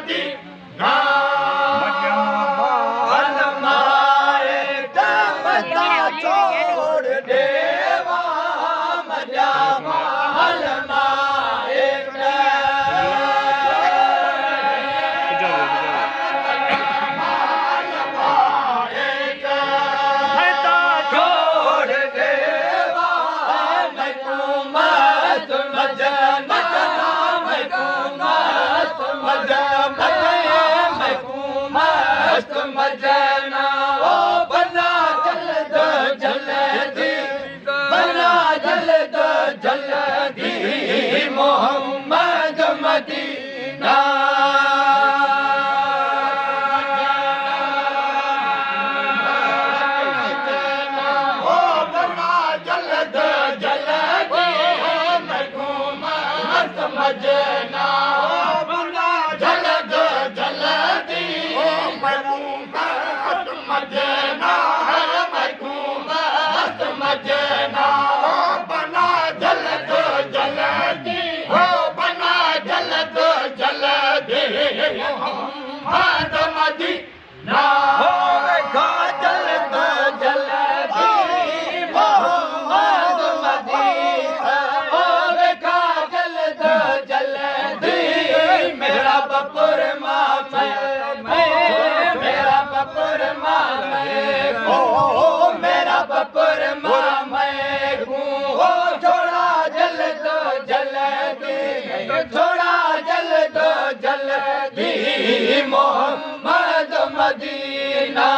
Medina छोड़ देवा मजा महल मजना ओ बना जल दो जल्दी बना जल दो जल्दी मोहम्मद मदीना ओ बना जल दो जल्दी मोहम्मद मदीना बना जल दो जल्दी मजना मजना बना जल दो जल्दी हो बना जल दो जल्दी मोहम्मद मदीना हो देखा जल दो जल्दी मोहम्मद मदीना हो देखा जल दो जल्दी मेरा बपुर मेरा बपुर मेरा बपुर हो छोड़ा जल दो जल्दी छोड़ा जल दो जल्दी मोहम्मद मदीना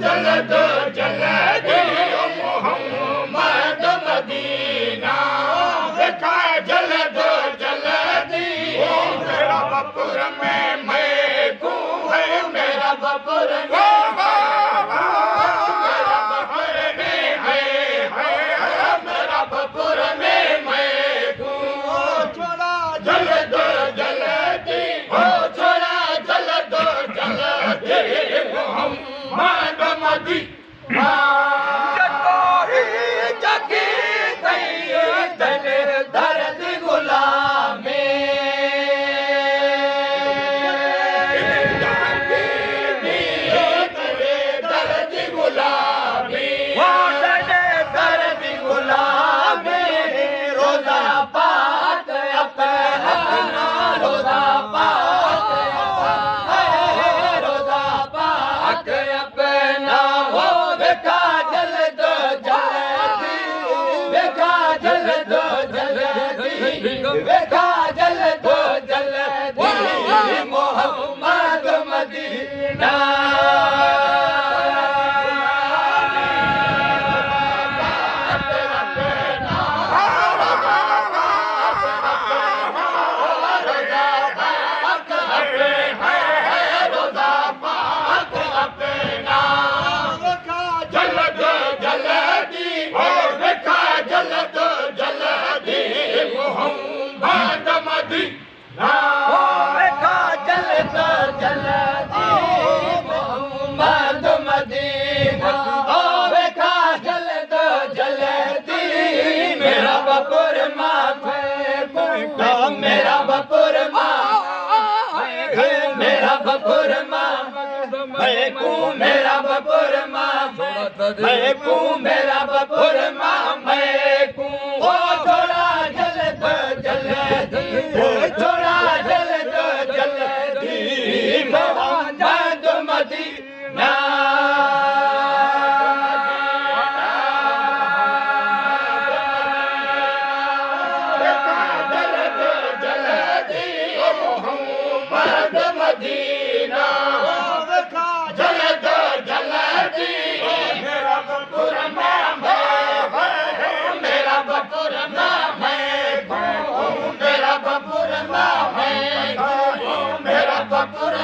जल दो जल्दी मोहम्मद मदीना जल दो जल्दी मेरा बपुर में मैं है मेरा बपुर मेरा बपुर में है मेरा बपुर में मैं छोड़ा जल दो जल्दी हो छोड़ा जल दो जल्दी मोहम्मद मदीना दर्द गुलामी दर्द गुलामी दर्द गुलामी रोजा पाक अपना रोजा पाक रोजा पाक अपना हो बेका जल दो जल्दी बेका जल दो बेका जल दो जल्दी मोहम्मद मदीना मेरा बपुर मेरा बपुर मेरा बपुर मेरा बपुर मेरा बपुर ओ थोड़ा जल दो जल्दी थोड़ा जल दो जल्दी मोहम्मद मदीना मदीना जल दो जल्दी मेरा बपुर मेरा बपुर मेरा बपुर मेरा बपुर